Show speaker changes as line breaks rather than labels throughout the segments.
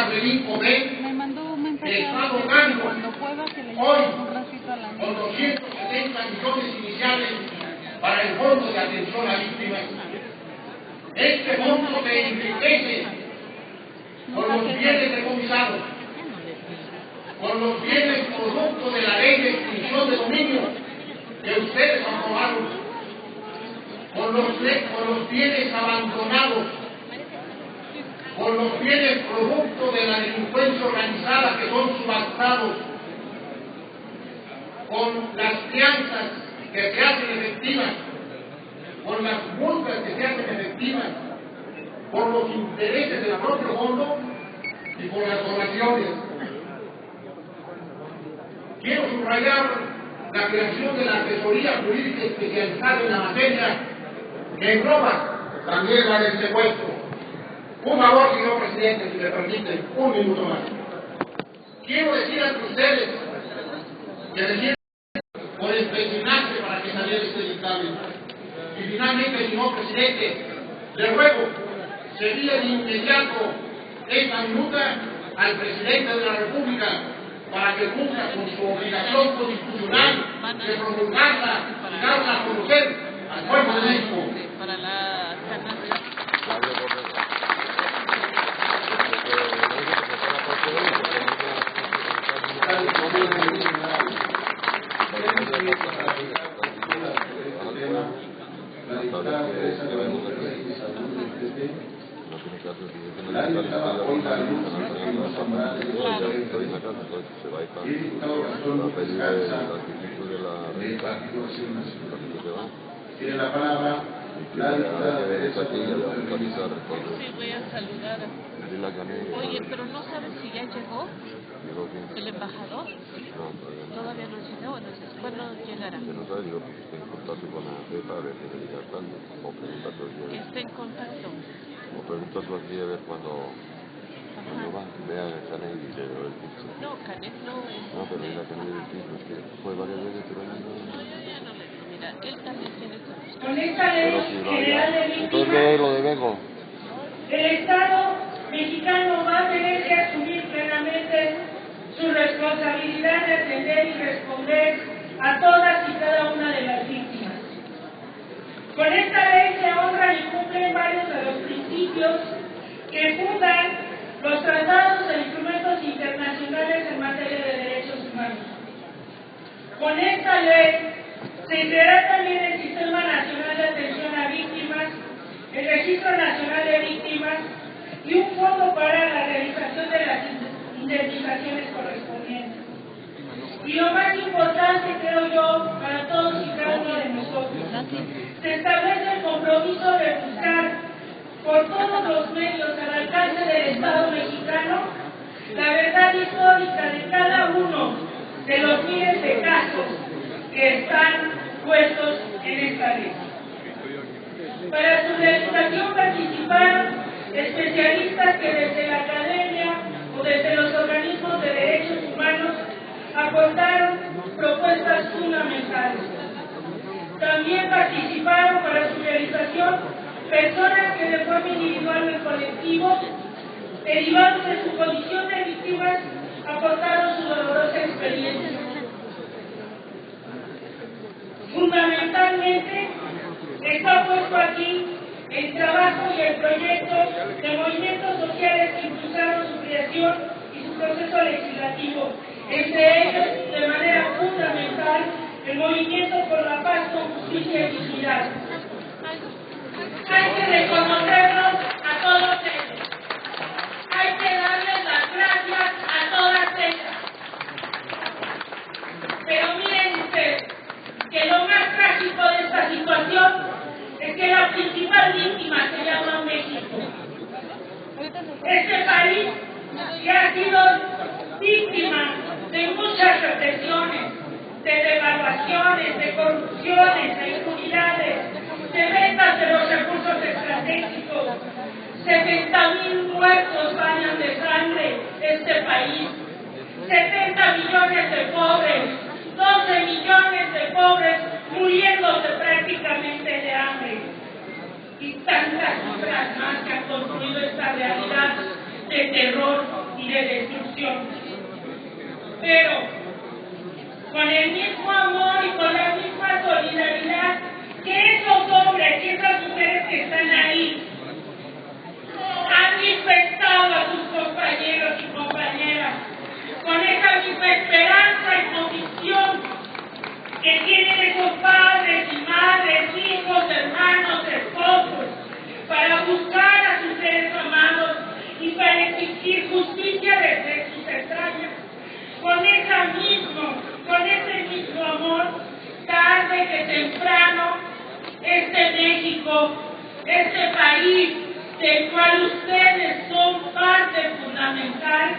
Marcelín Comén,
me mandó un mensaje
que está
a
abogando
cuando pueda que le
hoy
lleve un ratito a la niña.
con 270 millones iniciales para el Fondo de Atención a Víctimas. Este fondo se enriquece con los bienes decomisados, con los bienes producto de la ley de extinción de dominio que ustedes aprobaron, con los bienes abandonados, con los bienes producto de la delincuencia organizada que son subastados, con las fianzas que se hacen efectivas, con las multas que se hacen efectivas, por los intereses del propio fondo y por las donaciones. Quiero subrayar la creación de la asesoría jurídica especializada en la materia, que engloba también la del secuestro. Un favor, señor presidente, si me permiten, un minuto más. Quiero decir ante ustedes que requieren por empecinarse para que saliera este dictamen. Y finalmente, señor presidente, le ruego se envíe de inmediato esta minuta al presidente de la República para que cumpla con su obligación constitucional de promulgarla y darla a conocer al pueblo de México.
Para la canasta.
Tiene la palabra la diputada de Derecho
Sí, voy a saludar. Oye, pero no sabes si ya llegó el embajador. Todavía no llegó, entonces ¿cuándo llegará?
Que no sabe, digo, que esté en contacto con la jefa a ver si le diga cuándo, o pregunta todo el
Que
día.
esté en contacto.
O pregunta todo el día a ver cuándo va, vea a Canet y dice, o el piso.
No, Canet no.
No, pero mira que no es el piso, es que fue varias veces, pero no.
No, yo ya no le digo, mira, él también tiene que buscar.
Con esta ley
Pero si no,
general de
ya. Entonces, ¿qué
víctimas,
es lo de Bego?
el Estado mexicano va a tener que asumir plenamente su responsabilidad de atender y responder a todas y cada una de las víctimas. Con esta ley se honran y cumplen varios de los principios que fundan los tratados e instrumentos internacionales en materia de derechos humanos. Con esta ley se integrará también el Sistema Nacional de Atención a Víctimas, el Registro Nacional de Víctimas y un fondo para la realización de las indemnizaciones correspondientes. Y lo más importante, creo yo, para todos y cada uno de nosotros, se establece el compromiso de buscar por todos los medios al alcance del Estado mexicano la verdad histórica de cada uno de los miles de casos que están puestos en esta ley. Para su realización participaron especialistas que desde la academia o desde los organismos de derechos humanos aportaron propuestas fundamentales. También participaron para su realización personas que de forma individual o en colectivo, derivados de su condición de víctimas, aportaron su dolorosa experiencia. Fundamentalmente, está puesto aquí el trabajo y el proyecto de movimientos sociales que impulsaron su creación y su proceso legislativo, entre ellos, de manera fundamental, el movimiento por la paz con justicia y dignidad. Hay que reconocerlos a todos ellos. Hay que darles las gracias a todas ellas. Pero miren ustedes, que lo más trágico de esta situación es que la principal víctima se llama México. Este país que ha sido víctima de muchas represiones, de devaluaciones, de corrupciones, de impunidades, de ventas de los recursos estratégicos. 70,000 muertos bañan de sangre este país, 70 millones de pobres, 12 millones de pobres muriéndose prácticamente de hambre, y tantas cifras más que han construido esta realidad de terror y instituciones. Pero con el mismo amor y con la misma solidaridad que esos hombres y esas mujeres que están ahí han dispensado a sus compañeros y compañeras, con esa misma esperanza y convicción que tienen esos padres y madres, hijos, hermanos, esposos, para buscar a sus seres amados y para exigir justicia desde sus entrañas. Con ese mismo amor, tarde que temprano, este México, este país del cual ustedes son parte fundamental,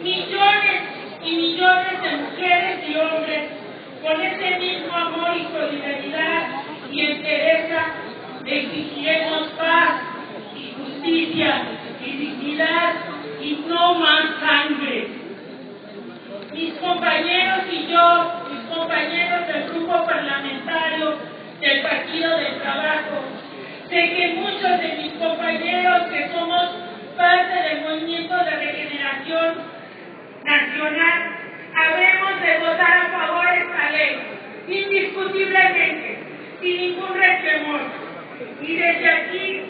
millones y millones de mujeres y hombres, con ese mismo amor y solidaridad y entereza, exigiremos paz y justicia y dignidad y no más sangre. Mis compañeros y yo, mis compañeros del grupo parlamentario del Partido del Trabajo, sé que muchos de mis compañeros que somos parte del Movimiento de Regeneración Nacional, habremos de votar a favor de esta ley, indiscutiblemente, sin ningún resquemor. Y desde aquí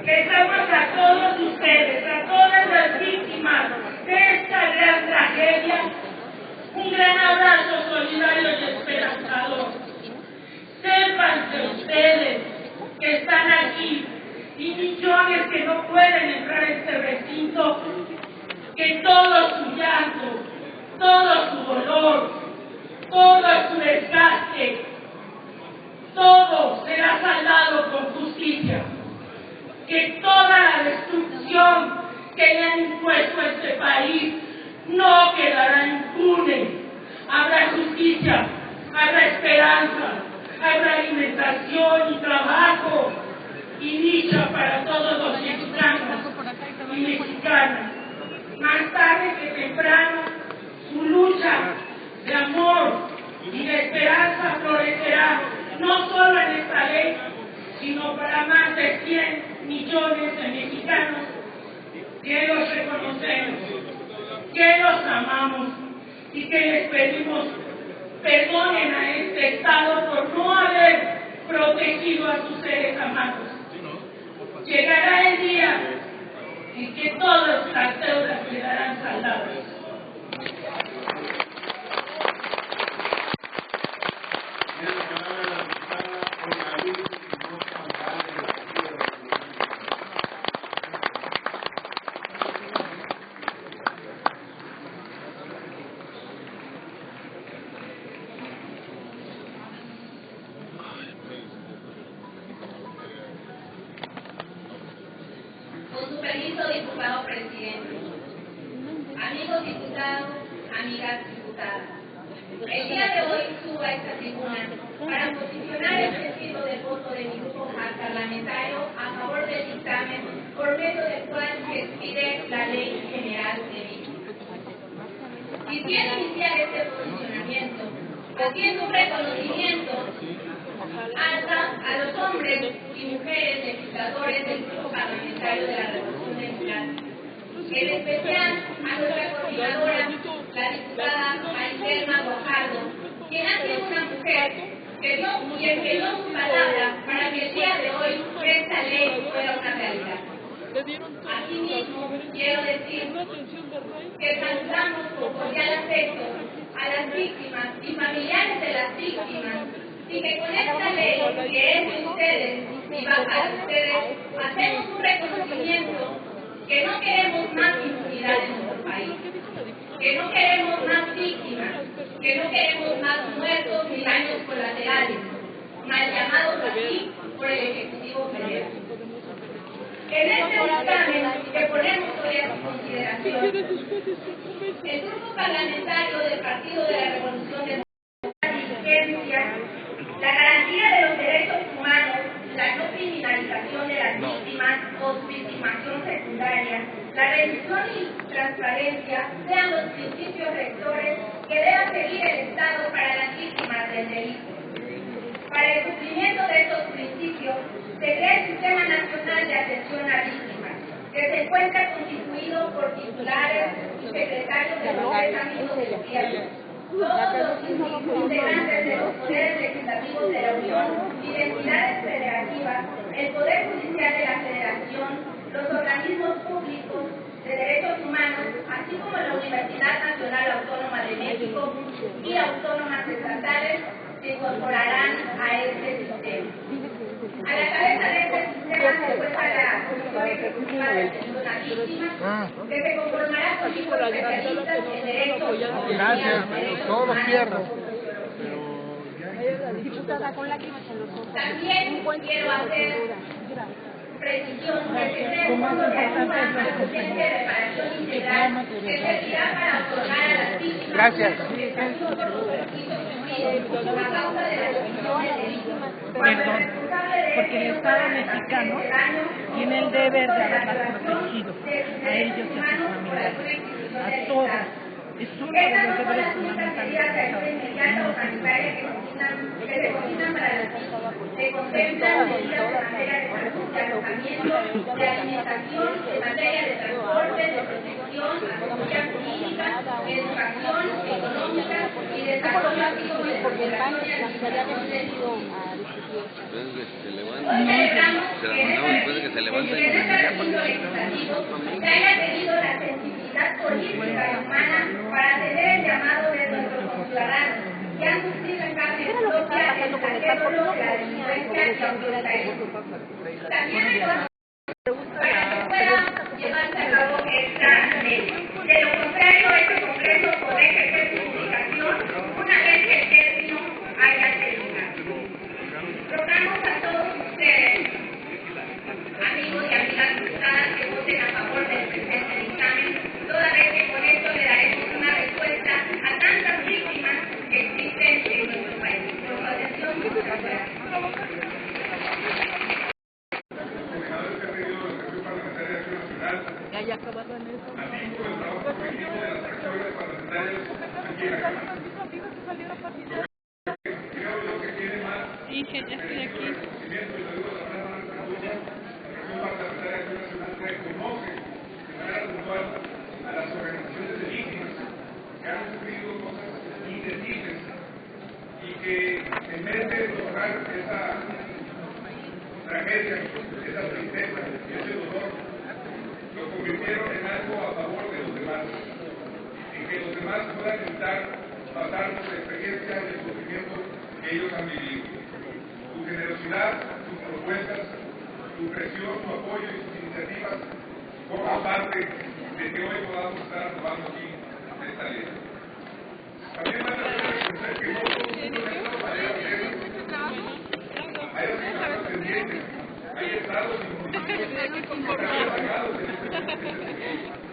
les damos a todos ustedes, a todas las víctimas de esta gran tragedia, un gran abrazo solidario y esperanzador. Sépanse ustedes que están aquí y millones que no pueden entrar a este recinto, que todo su llanto, todo su dolor, todo su desgaste, todo será saldado con justicia. Que toda la destrucción que le han impuesto a este país no quedará impune. Habrá justicia, habrá esperanza, habrá alimentación y trabajo y dicha para todos los mexicanos y mexicanas. Más tarde que temprano, su lucha de amor y de esperanza florecerá, no solo en esta ley, sino para más de 100 millones de mexicanos que los reconocemos, que los amamos y que les pedimos perdonen a este Estado por no haber protegido a sus seres amados. Llegará el día en que todas las deudas quedarán saldadas.
Con su permiso, diputado presidente. Amigos diputados, amigas diputadas, el día de hoy subo a esta tribuna para posicionar el sentido del voto de mi grupo parlamentario a favor del dictamen por medio del cual se expide la Ley General de México. Quisiera iniciar este posicionamiento haciendo un reconocimiento a los hombres y mujeres legisladores del grupo parlamentario de la Revolución Democrática, en especial a nuestra coordinadora, la diputada Mariselma Guajardo, quien ha sido una mujer que dio su palabra para que el día de hoy esta ley fuera una realidad. Asimismo, quiero decir que saludamos con cordial afecto a las víctimas y familiares de las víctimas, y que con esta ley, que es de ustedes y va para ustedes, hacemos un reconocimiento que no queremos más impunidad en nuestro país, que no queremos más víctimas, que no queremos más muertos ni daños colaterales, mal llamados así por el Ejecutivo Federal. En este dictamen que ponemos hoy a su consideración, el grupo parlamentario del Partido de la Revolución Democrática, la garantía de los derechos humanos, la no criminalización de las víctimas o su victimación secundaria, la revisión y transparencia sean los principios rectores que deba seguir el Estado para las víctimas del delito. Para el cumplimiento de estos principios, se crea el Sistema Nacional de Atención a Víctimas, que se encuentra constituido por titulares y secretarios de los tres ámbitos del gobierno, todos los integrantes de los poderes legislativos de la Unión y de entidades federativas, el Poder Judicial de la Federación, los organismos públicos de derechos humanos, así como la Universidad Nacional Autónoma de México y autónomas estatales, se incorporarán a este sistema. A la cabeza de este sistema se encuentra la Comisión Ejecutiva de Personas Víctimas, que se conformará con cinco especialistas en derechos humanos. También quiero hacer precisión de que se crea un fondo de ayuda a asistencia de reparación integral que servirá para otorgar a las víctimas una compensación por los servicios sufridos a causa de la comisión de delitos.
Porque el Estado mexicano tiene el deber de haberlas protegido a ellos y a sus familiares, a todos. Es uno de los deberes fundamentales del Estado.
Que se coordinan para la se contemplan medidas en materia de salud, de alojamiento, de alimentación, en materia de transporte, de protección, asesoría jurídica, educación económica y desarrollo así como de cooperación y administración del Hoy celebramos que en este recinto legislativo se haya tenido la sensibilidad política y humana para atender el llamado de nuestros conciudadanos que han sufrido en carne propia el saqueo de la delincuencia y autoritarismo. También reconocemos para que pueda llevarse a cabo esta ley. De lo contrario, este Congreso podrá ejercer su publicación una vez que el término haya terminado. Rogamos a todos ustedes, amigos y amigas diputadas, que voten a favor del presente dictamen, toda vez que con esto le daremos una respuesta a tantas víctimas que existen en nuestro país. Por su atención, muchas gracias.
¿Ya acabado en eso? Sí, que ya estoy aquí.
A las organizaciones de víctimas que han sufrido cosas indecibles y que en vez de lograr esa tragedia, esa tristeza y ese dolor, lo convirtieron en algo a favor de los demás, en que los demás puedan evitar pasar por la experiencia y el sufrimiento que ellos han vivido. Su generosidad, sus propuestas, su presión, su apoyo y sus iniciativas forman parte de que hoy podamos estar aprobando aquí esta ley. También van a reconocer que no todo el mundo ha estado para ustedes. Hay estados pendientes, hay estados y municipios rezagados en este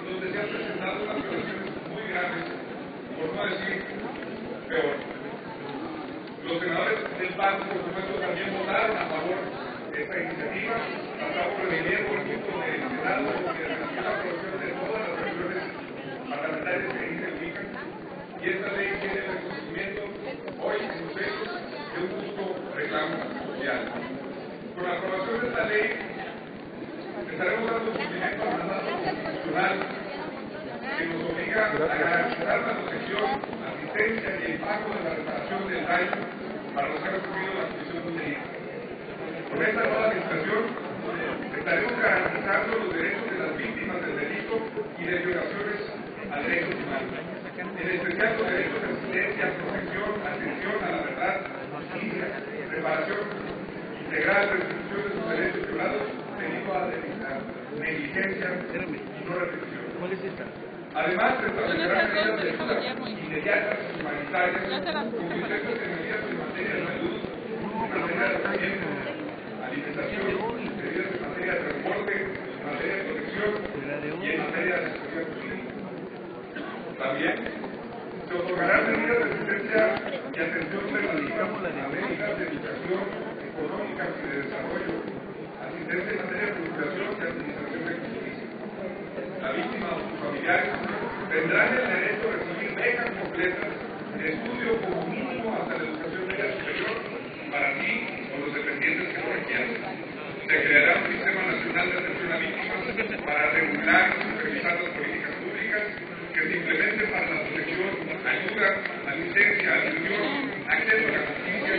donde se han presentado unas violaciones muy graves, por no decir peor. Los senadores del PAN, por supuesto, también votaron a favor de esta iniciativa, hasta previniendo el grupo del Senado que recibió la aprobación de todas las acciones parlamentarias que ahí se ubican, y esta ley tiene el reconocimiento hoy en los hechos de un justo reclamo social. Con la aprobación de esta ley estaremos dando cumplimiento al mandato constitucional que nos obliga a garantizar la protección, asistencia y el pago de la reparación del daño para los que han sufrido la comisión de un delito. Con esta nueva legislación estaremos garantizando los derechos de las víctimas del delito y de violaciones a derechos humanos, en especial los derechos de asistencia, protección, atención a la verdad, justicia, reparación integral, restitución de sus derechos violados debido a negligencia y no repetición. Además, se establecerán medidas de ayuda inmediatas y humanitarias consistentes en medidas en materia de salud, en materia de tratamiento, alimentación, medidas en materia de transporte, en materia de protección y en materia de seguridad jurídica. También se otorgarán medidas de asistencia y atención relativas a medidas de educación, económicas y de desarrollo, asistencia en materia de procuración y administración de justicia. La víctima o sus familiares tendrán el derecho a recibir becas completas de estudio como mínimo hasta la educación media superior para sí o los dependientes que lo requieran. Se creará un sistema nacional de atención a víctimas para regular y supervisar las políticas asistencia al mayor acceso a la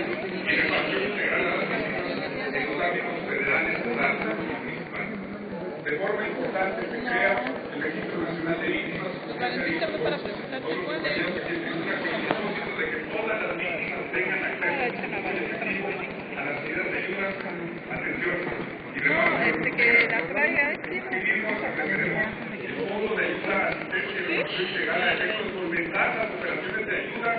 justicia y reparación integral a las víctimas en los ámbitos federales, estatales y municipales. De forma importante se crea el Registro Nacional de Víctimas de Violencia de Género, de que todas las víctimas tengan acceso efectivo a las medidas de ayuda, atención y reparación integral. Asimismo, ofreceremos el fondo de ayuda, asistencia y reparación integral a efectos de solventar las operaciones de ayuda,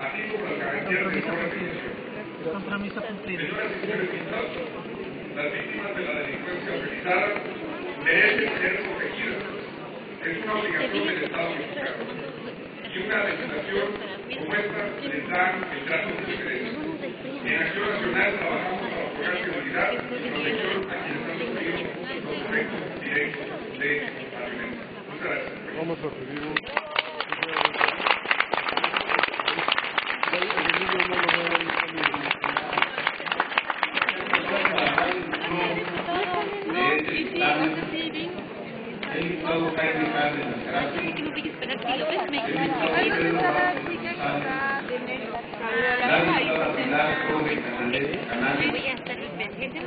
así como las garantías de no repetición.
Compromiso cumplido.
Señoras y señores diputados, las víctimas de la delincuencia organizada merecen ser protegidas. Es una obligación del Estado mexicano. Y una legislación como esta les da el trato que se merece. En Acción Nacional trabajamos para otorgar seguridad y protección a quienes han sufrido los efectos directos de la violencia. Muchas gracias.
Vamos a pedir
el diputado Jaime Cárdenas Gracia, el diputado Pedro Vázquez González, la diputada Pilar Torres Canales,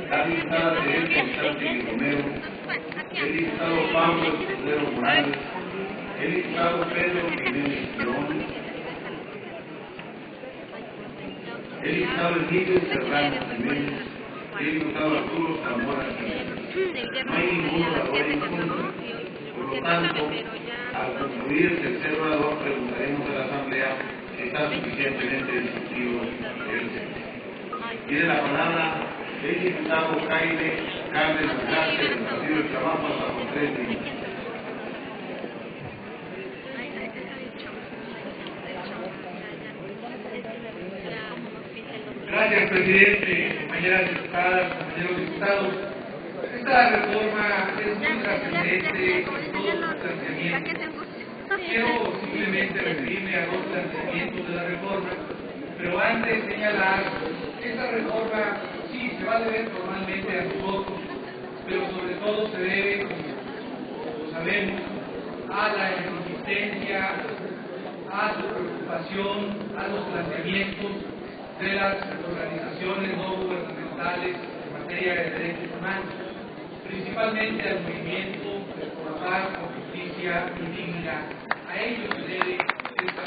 la diputada Teresa Sánchez Romero, el diputado Pablo Escudero Morales, el diputado Pedro Jiménez Girón, el diputado Emilio Serrano Jiménez y el diputado Arturo Zamora Jiménez. No hay ningún orador en contra. Por lo tanto, al concluir el tercer orador, preguntaremos a la Asamblea si está suficientemente discutido el tema. Tiene la palabra el diputado Jaime Cárdenas Gracia del Partido del Trabajo hasta por 3 minutos.
Gracias, presidente, compañeras diputadas, compañeros diputados. Esta reforma es muy trascendente en todos sus planteamientos. Quiero simplemente referirme a dos planteamientos de la reforma, pero antes señalar que esta reforma sí se va a deber formalmente a nosotros, pero sobre todo se debe, como sabemos, a la insistencia, a su preocupación, a los planteamientos de las organizaciones no gubernamentales en materia de derechos humanos, principalmente al movimiento por la paz, por justicia y dignidad. A ellos se debe esta.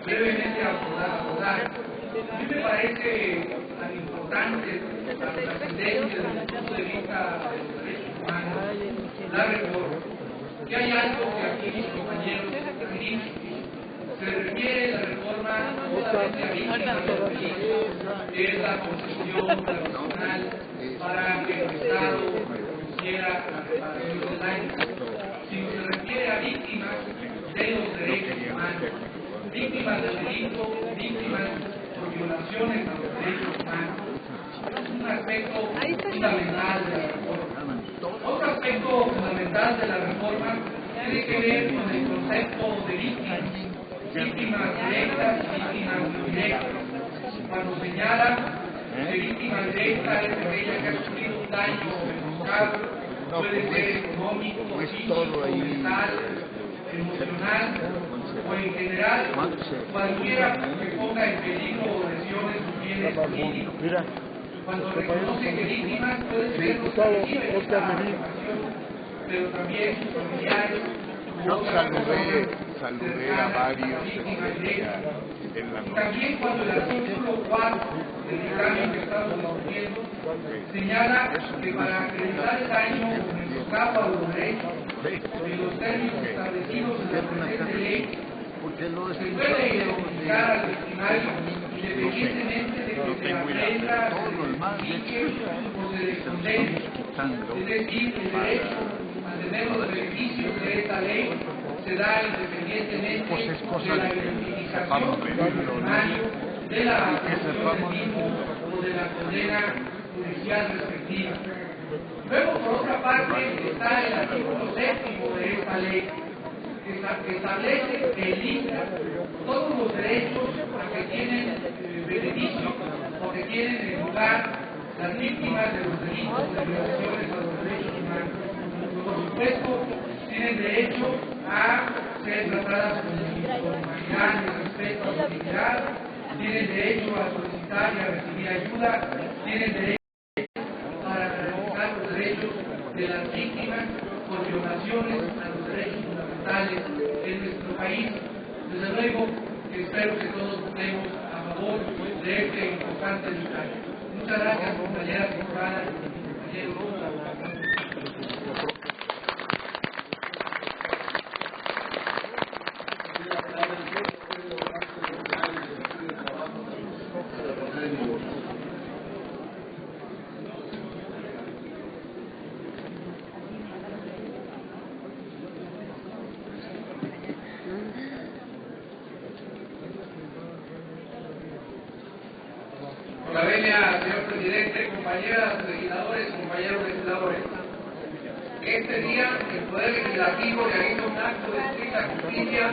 Brevemente abordar. A mí me parece tan importante la trascendencia desde el punto de vista de los derechos humanos, la reforma, que hay algo que aquí mis compañeros han dicho. Se refiere la reforma no solamente a víctimas del delito, que es la concesión tradicional para que el Estado hiciera la reparación del daño, sino se refiere a víctimas de los derechos humanos, víctimas del delito, víctimas por violaciones a los derechos humanos. Es un aspecto fundamental de la reforma. Otro aspecto fundamental de la reforma tiene que ver con el concepto de víctimas directas y víctimas indirectas. Cuando señala que víctima directa es aquella que ha sufrido un daño menoscabo, puede ser económico, físico, mental, emocional o en general cualquiera que ponga en peligro lesiones o bienes jurídicos. Cuando reconoce que víctimas pueden ser los que reciben esta información, pero también sus familiares.
Yo saludé a varios en la noche.
También cuando el artículo 4 del dictamen que estamos discutiendo señala que para acreditar el daño menoscabo a los derechos en los términos establecidos en la presente ley, se puede identificar al victimario independientemente de que se aprenda, se identifique o se descondene. Es decir, el derecho a tener los beneficios de esta ley se da independientemente de la identificación del victimario, de la acusación del mismo o de la condena judicial respectiva. Luego, por otra parte, está el artículo 7º de esta ley, que establece que limita todos los derechos a que tienen beneficio o que tienen lugar las víctimas de los delitos de violaciones a los derechos humanos. Por supuesto, tienen derecho a ser tratadas con humanidad y respeto a su dignidad, tienen derecho a solicitar y a recibir ayuda, tienen derecho para garantizar los derechos de las víctimas por violaciones a los derechos fundamentales en nuestro país. Desde luego que espero que todos votemos a favor de este importante mensaje. Muchas gracias, compañeras diputadas y compañeros.
Con la venia, señor presidente, compañeras legisladores, compañeros legisladores. Este día el Poder Legislativo realiza un acto de estricta justicia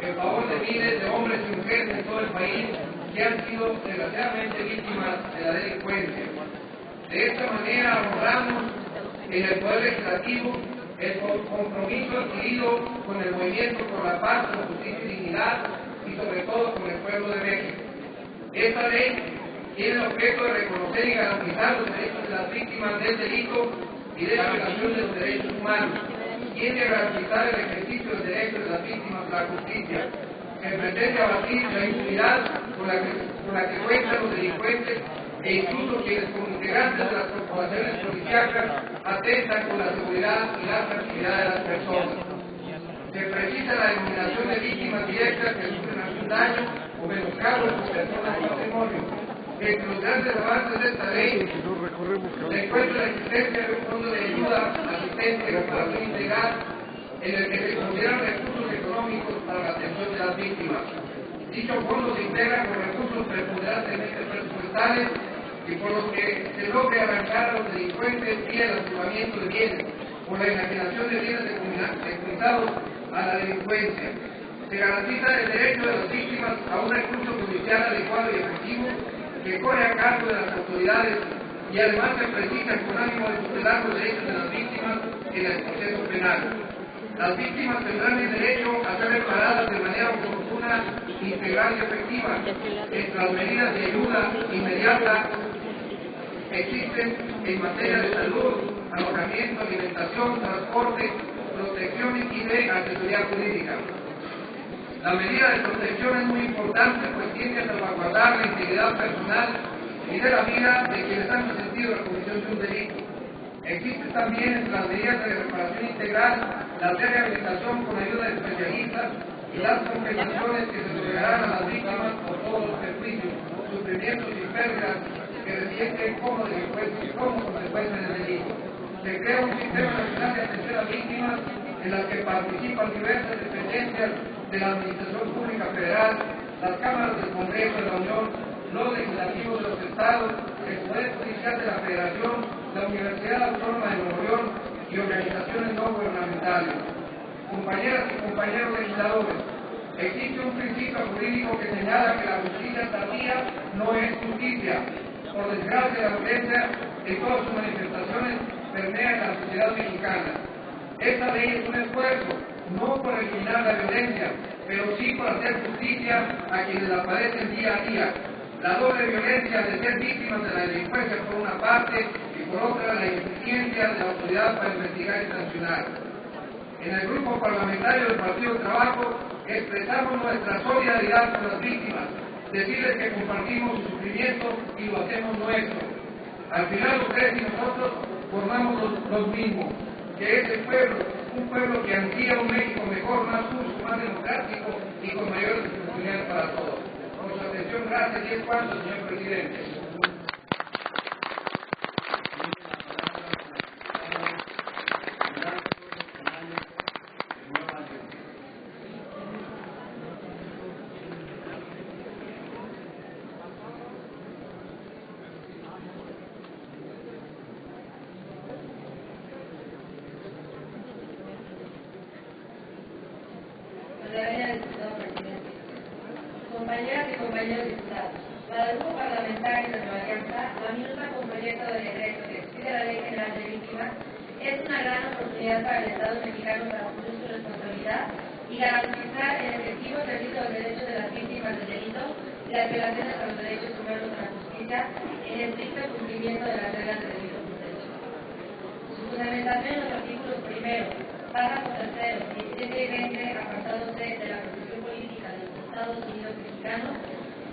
en favor de miles de hombres y mujeres de todo el país que han sido desgraciadamente víctimas de la delincuencia. De esta manera honramos en el Poder Legislativo el compromiso adquirido con el movimiento por la paz, la justicia y dignidad y sobre todo con el pueblo de México. Esta ley tiene el objeto de reconocer y garantizar los derechos de las víctimas del delito y de la violación de los derechos humanos. Tiene que garantizar el ejercicio del derecho de las víctimas a la justicia. Se pretende abatir la impunidad con la que cuentan los delincuentes e incluso quienes como integrantes de las corporaciones policíacas atentan con la seguridad y la tranquilidad de las personas. Se precisa la denominación de víctimas directas que sufren algún daño o menoscabo en sus personas y patrimonio. Entre los grandes avances de esta ley se encuentra la existencia de un fondo de ayuda, asistencia y reparación integral en el que se consideran recursos económicos para la atención de las víctimas. Dicho fondo se integra con recursos preponderantemente presupuestales y por los que se logre arrancar a los delincuentes vía el aseguramiento de bienes o la enajenación de bienes decomisados a la delincuencia. Se garantiza el derecho de las víctimas a un recurso judicial adecuado y efectivo que corre a cargo de las autoridades y además se precisa con ánimo de tutelar los derechos de las víctimas en el proceso penal. Las víctimas tendrán el derecho a ser reparadas de manera oportuna, integral y efectiva. Entre las medidas de ayuda inmediata existen en materia de salud, alojamiento, alimentación, transporte, protección y de asesoría jurídica. La medida de protección es muy importante, pues tiende a salvaguardar la integridad personal y de la vida de quienes han resentido la comisión de un delito. Existe también entre las medidas de reparación integral la de rehabilitación con ayuda de especialistas y las compensaciones que se otorgarán a las víctimas por todos los perjuicios, sufrimientos y pérdidas que resienten como consecuencia del delito. Se crea un sistema nacional de atención a víctimas en las que participan diversas dependencias de la Administración Pública Federal, las cámaras del Congreso de la Unión, los legislativos de los estados, el Poder Judicial de la Federación, la Universidad Autónoma de Nuevo León y organizaciones no gubernamentales. Compañeras y compañeros legisladores, existe un principio jurídico que señala que la justicia tardía no es justicia. Por desgracia, la violencia en todas sus manifestaciones permea en la sociedad mexicana. Esta ley es un esfuerzo, no por eliminar la violencia, pero sí por hacer justicia a quienes la padecen día a día. La doble violencia de ser víctimas de la delincuencia por una parte y por otra la ineficiencia de la autoridad para investigar y sancionar. En el grupo parlamentario del Partido del Trabajo expresamos nuestra solidaridad con las víctimas, decirles que compartimos su sufrimiento y lo hacemos nuestro. Al final ustedes y nosotros formamos los mismos, que es el pueblo, un pueblo que ansía un México mejor, más justo, más democrático y con mayores oportunidades para todos. Por su atención, gracias y es cuanto, señor presidente.
Compañeras y compañeros diputados, La del Grupo Parlamentario de Nueva Alianza, la minuta con proyecto de decreto que expide la Ley General de Víctimas, es una gran oportunidad para el Estado mexicano para asumir su responsabilidad y garantizar el efectivo ejercicio de los derechos de las víctimas del delito y las violaciones a los derechos humanos de la justicia en el estricto cumplimiento de las reglas del debido proceso. Su fundamentación en los artículos 1, párrafo 3, 17 y 20, apartado C de la Constitución Política de los Estados Unidos Mexicanos,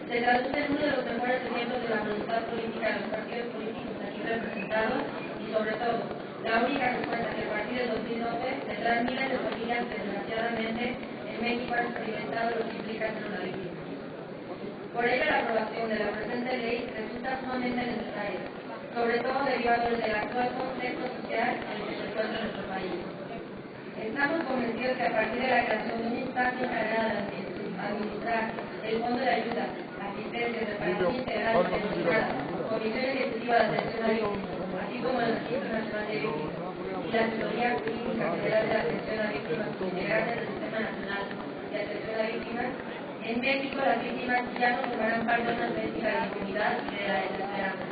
se traduce en uno de los mejores ejemplos de la voluntad política de los partidos políticos aquí representados y, sobre todo, la única respuesta que a partir del 2012 tendrán miles de familias que, desgraciadamente, en México han experimentado lo que implica ser una víctima. Por ello, la aprobación de la presente ley resulta sumamente necesaria, sobre todo derivado del actual contexto social en el que se encuentra nuestro país. Estamos convencidos que a partir de la creación de una instancia encargada de administrar el Fondo de Ayuda, Asistencia y Reparación Integral denominada Comisión Ejecutiva de Atención a Víctimas, así como el Registro Nacional de Víctimas y la Asesoría Jurídica Federal de Atención a Víctimas integrantes del Sistema Nacional de Atención a Víctimas, en México las víctimas ya no formarán parte de una política de impunidad y de la desesperanza.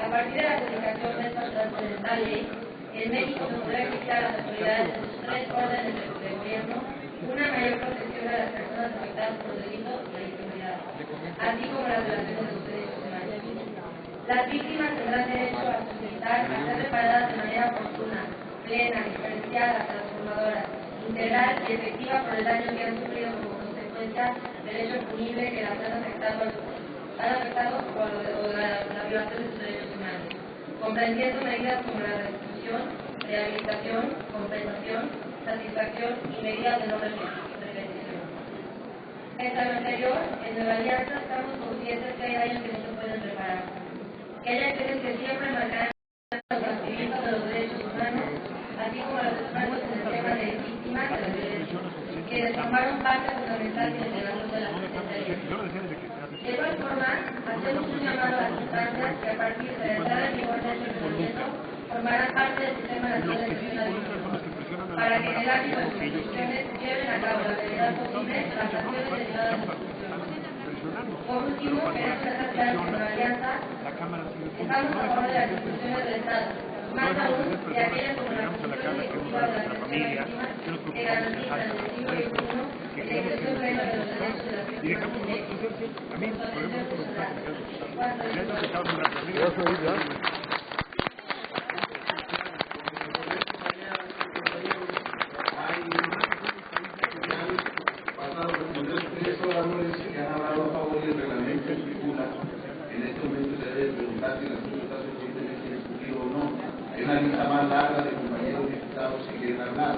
A partir de la publicación de esta trascendental ley, en México se podrá exigir a las autoridades de sus 3 órdenes de gobierno una mayor protección a las personas afectadas por delitos y la impunidad, así como las violaciones de los derechos humanos. Las víctimas tendrán derecho a solicitar a ser reparadas de manera oportuna, plena, diferenciada, transformadora, integral y efectiva por el daño que han sufrido como consecuencia del hecho punible que las han afectado por la violación de sus derechos humanos, comprendiendo medidas como la restitución, rehabilitación, compensación, satisfacción y medidas de no repetición. Pese a lo anterior, en Nueva Alianza estamos conscientes que hay daños que no se pueden reparar, que hay acciones que siempre marcarán los cumplimientos de los derechos humanos, así como los esfuerzos en el tema de víctimas de los derechos, que formaron parte fundamental de la integración de la presente ley. De igual forma, hacemos un llamado a las instancias que a partir de la entrada en vigor de este reglamento formarán parte del Sistema Nacional de Atención a Víctimas, para que en el ámbito de sus funciones lleven a cabo la brevedad posible las acciones derivadas de sus funciones. Por último, queremos dejar claro que en Nueva Alianza estamos a favor de las instituciones del Estado, más aún de aquellas como la Comisión Ejecutiva de la Atención a Víctimas, que garantizan en el siglo XXI el ejercicio pleno de los derechos de las víctimas de México, su protección consular, en cuanto a
Es la lista más larga de compañeros diputados que quieren hablar,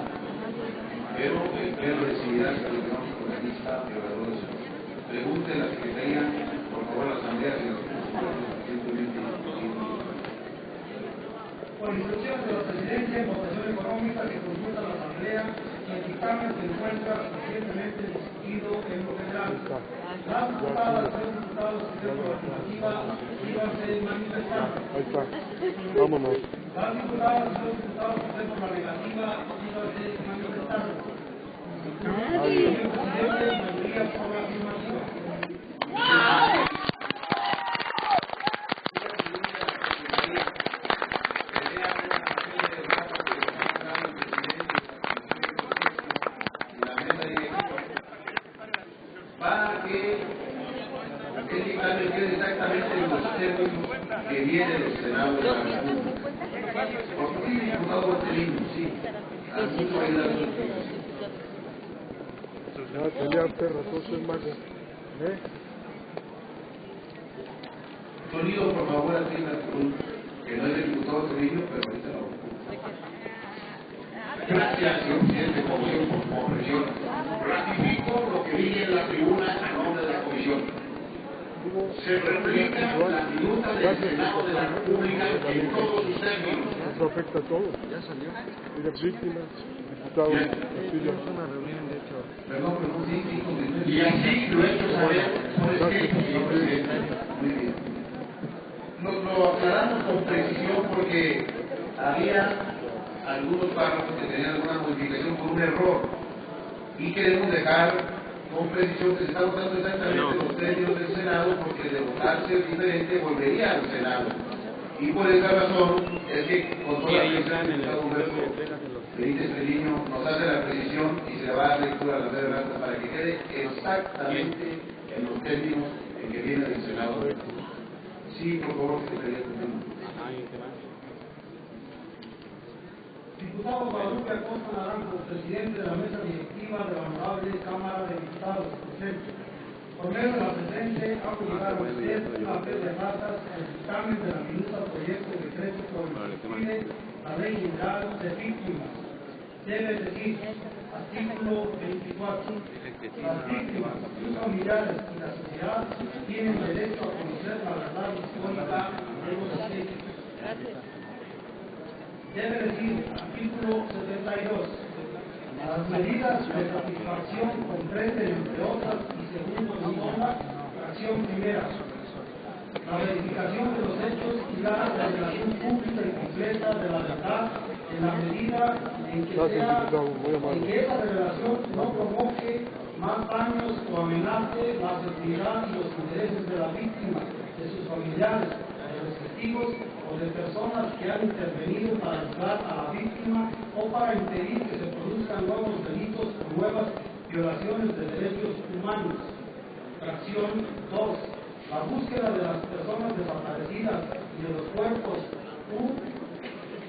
pero espero decidirá que lo tenemos con la lista de oradores. Pregunte a la Secretaría, por favor, a la Asamblea si los recientemente.
Por instrucciones de la Presidencia en votación económica que consulta a la Asamblea y el dictamen se encuentra recientemente discutido en lo general. Las diputadas y los diputados que por la afirmativa síganse manifestando.
Ahí está. Vámonos.
Las diputadas y los diputados que por la negativa síganse manifestando. Señor presidente, mayoría por la afirmativa.
Para que el dictamen quede exactamente en los términos que viene del Senado de la República. Porque sí, diputado Botelino, sí, al mundo hay las
Ya pelea perro, entonces mago.
Sonido, por favor, aquí en la cruz, que no es el diputado Botelino, pero ahorita lo ocupa. Gracias, señor presidente, por compresión. Ratifico lo que dije en la tribuna a nombre de la comisión. Se replica la minuta del Senado de la República en todos sus términos.
Eso afecta a todos. Ya salió. Y las víctimas, diputados, es una reunión, de hecho.
Perdón, sí. Y así lo he hecho saber por escrito, señor presidente. Muy bien. Lo aclaramos con precisión porque había algunos párrafos que tenían alguna modificación por un error y queremos dejar con precisión que se está votando exactamente los términos del Senado porque de al ser diferente, volvería al Senado. Y por esa razón es que con toda la presión del Estado Humberto Benítez Treviño nos hace la precisión y se le va a dar lectura a la sede blanca para que quede exactamente en los términos en que viene del Senado. Sí, por favor, Secretaría de Gobierno.
Diputado Guadalupe Acosta Naranjo, presidente de la mesa directiva de la Honorable Cámara de Diputados presente. Por medio de la presente, hago llegar a usted una fe de ratas el dictamen de la minuta proyecto de decreto por el que pide la Ley General de Víctimas. Debe decir, artículo 24, las víctimas, sus familiares y la sociedad tienen derecho a conocer la verdad histórica de los hechos. Debe decir, artículo 72, las medidas de satisfacción comprenden, entre otras, y según norma, acción primera, la verificación de los hechos y la revelación pública y completa de la verdad en la medida en que esa revelación no provoque más daños o amenace la seguridad y los intereses de la víctima, de sus familiares, de los testigos o de personas que han intervenido para ayudar a la víctima o para impedir que se produzcan nuevos delitos o nuevas violaciones de derechos humanos. Fracción 2. La búsqueda de las personas desaparecidas y de los cuerpos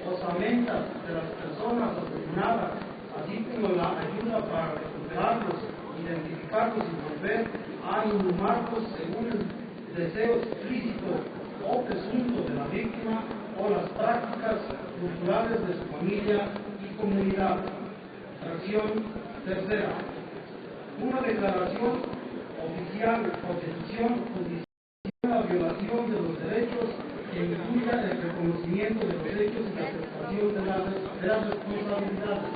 osamentas de las personas asesinadas, así como la ayuda para recuperarlos, identificarlos y volver a inhumarlos según el deseo explícito o presunto de la víctima o las prácticas culturales de su familia y comunidad. Fracción tercera. Una declaración oficial o decisión judicial la violación de los derechos que incluya el reconocimiento de los hechos y la aceptación de las responsabilidades.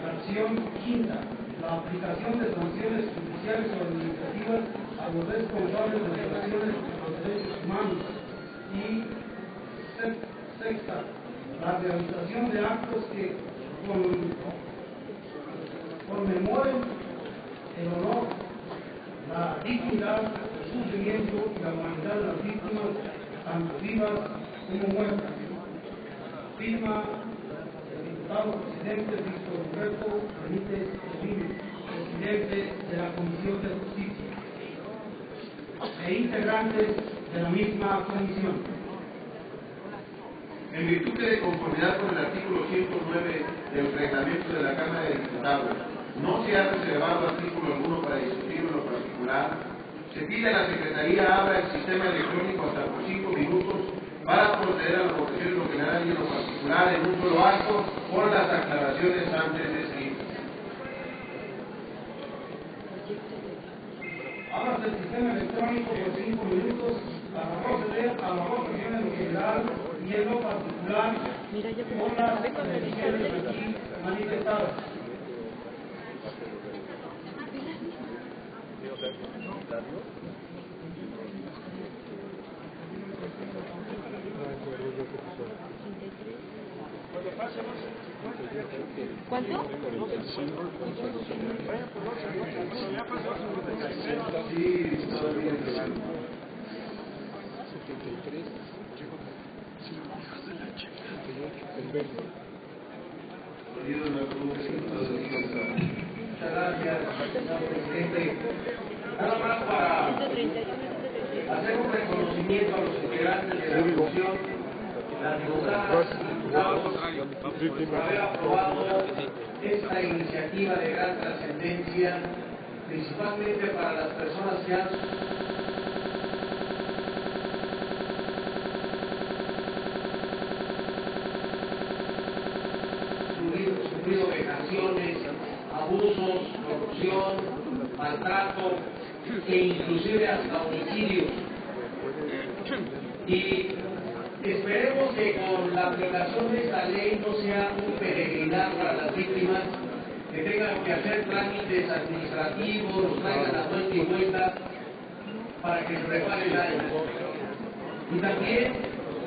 Fracción quinta. La aplicación de sanciones judiciales o administrativas a los responsables de violaciones de los derechos humanos. Y sexta, la realización de actos que conmemoren el honor, la dignidad, el sufrimiento y la humanidad de las víctimas, tanto vivas como muertas. Firma el diputado presidente Víctor Humberto Benítez Treviño, presidente de la Comisión de Justicia, e integrantes de la misma comisión.
En virtud de conformidad con el artículo 109 del reglamento de la Cámara de Diputados, no se ha reservado artículo alguno para discutir en lo particular, se pide a la Secretaría abra el sistema electrónico hasta por 5 minutos para proceder a la votación en lo general y en lo particular en un solo acto por las aclaraciones antes descritas.
Abra el sistema electrónico por 5 minutos para proceder a la votación en lo general y en lo particular por las peticiones aquí manifestadas.
¿Cuánto?
Muchas gracias, señor presidente. Nada más para hacer un reconocimiento a los integrantes de la comisión, las diputadas y diputados, por haber aprobado esta iniciativa de gran trascendencia, principalmente para las personas que han sufrido vejaciones, abusos, corrupción, maltrato e inclusive hasta homicidios. Y esperemos que con la aplicación de esta ley no sea un peregrinar para las víctimas, que tengan que hacer trámites administrativos, los traigan a vuelta y vuelta para que se repare el daño. Y también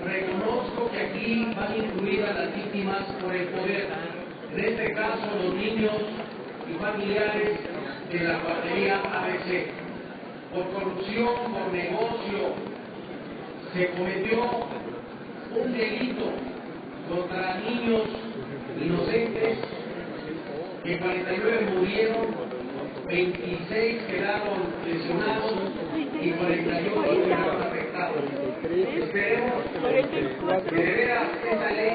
reconozco que aquí van incluidas las víctimas por el poder, en este caso los niños y familiares de la guardería ABC.
por corrupción, por negocio, se cometió un delito contra niños inocentes, que 49 murieron, 26 quedaron lesionados y 48 quedaron afectados. Esperemos que de veras esa ley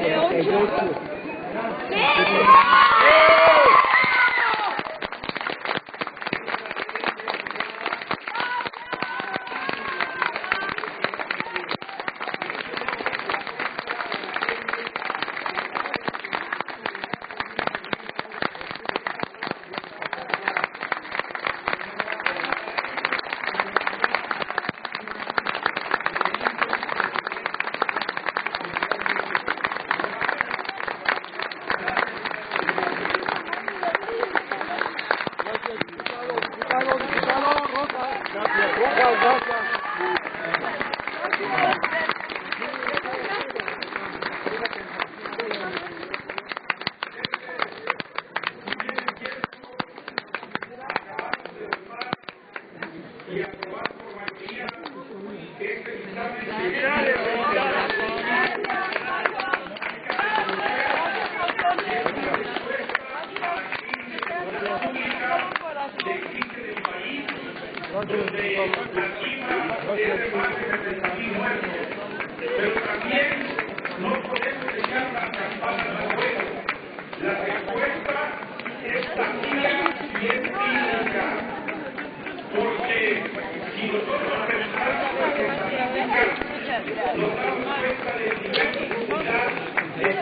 pero también no podemos echar las campanas al vuelo. La respuesta es táctica y es cínica, porque si nosotros pensamos en estadística, nos damos cuenta del nivel de impunidad del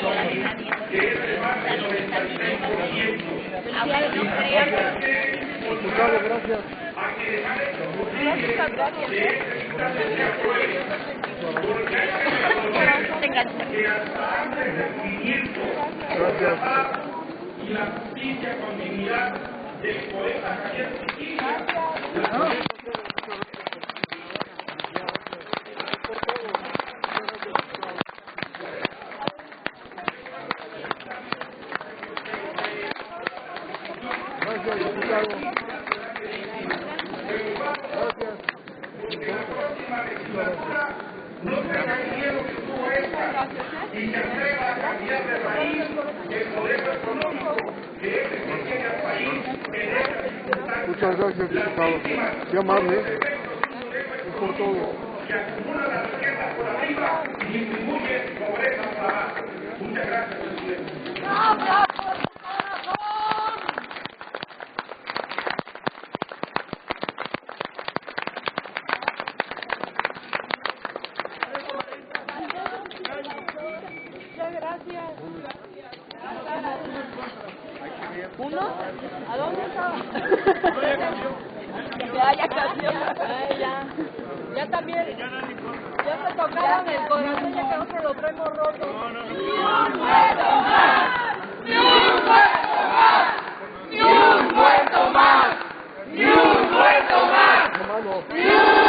país, que es de más del 96%.
Gracias.
A que dejar de porque hay que reconocer que hasta antes del movimiento y la justicia con dignidad del poeta Javier Piquilla, no tenga miedo que tuvo esta y se atreva a cambiar de raíz el modelo económico que es el que tiene al país en esta circunstancia.
Muchas gracias, diputado. Qué amable. Es por todo.
Que acumula la riqueza por arriba y distribuye pobreza por abajo. Muchas gracias, presidente.
¿Uno? ¿A dónde estaba? Ya cambió. Ay, ya. Ya también. Ya se tocaron el corazón, ya que no se lo traemos roto. ¡Ni un muerto más! ¡Ni un muerto más! ¡Ni un muerto más! ¡Ni un muerto más! ¡Ni un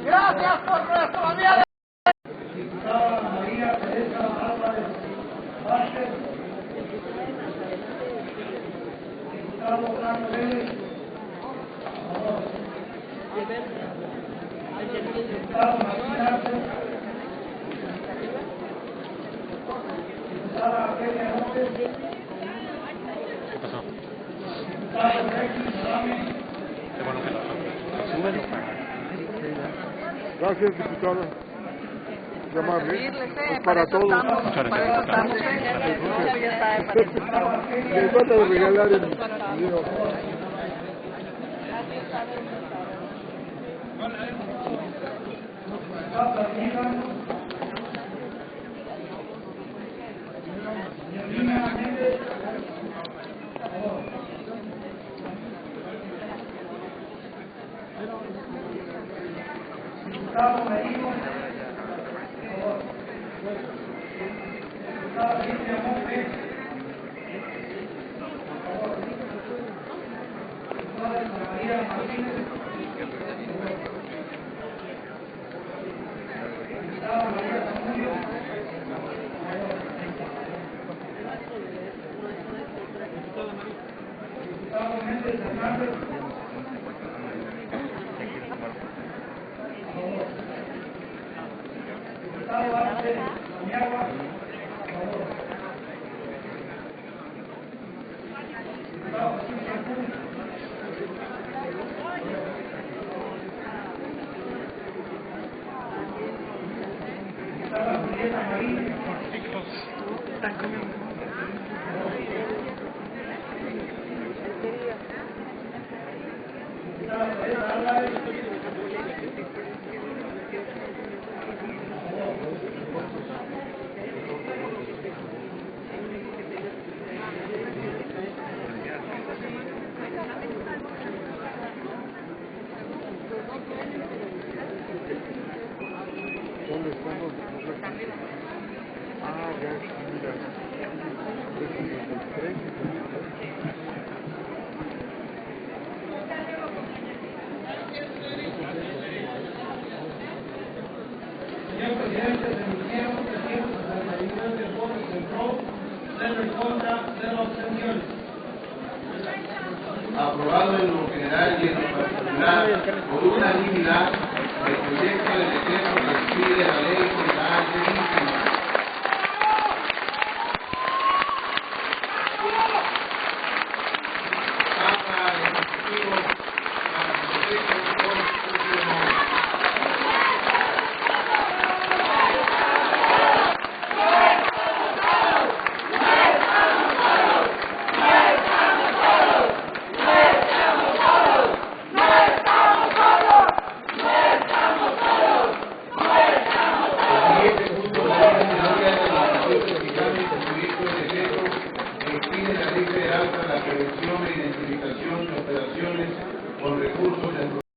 Gracias por nuestro día.
Diputada María Teresa Álvarez Vázquez. Diputado Carlos Vélez. Diputado Martín Arce. Diputada Argelia López. Diputado Alexis Salame.
Gracias, diputada. llamarle, pues para todos.
Para eso estamos. Ya está.
Me trata de regalar el video.
Gustavo Merino, Gustavo Lidia Montes, Gustavo María Martínez, Gustavo María Zamudio, Gustavo Méndez Hernández, Gustavo Arce Amiagua, Gustavo Jesús Cancún, Gustavo Julieta Marín, Gustavo Teresa Álvarez,
¿Dónde están los? Ah, ya, mira. 353.
Señor presidente, se emitieron 369 votos en pro, 0 en contra, 0 abstenciones.
Aprobado en lo general y en lo particular por unanimidad el proyecto de decreto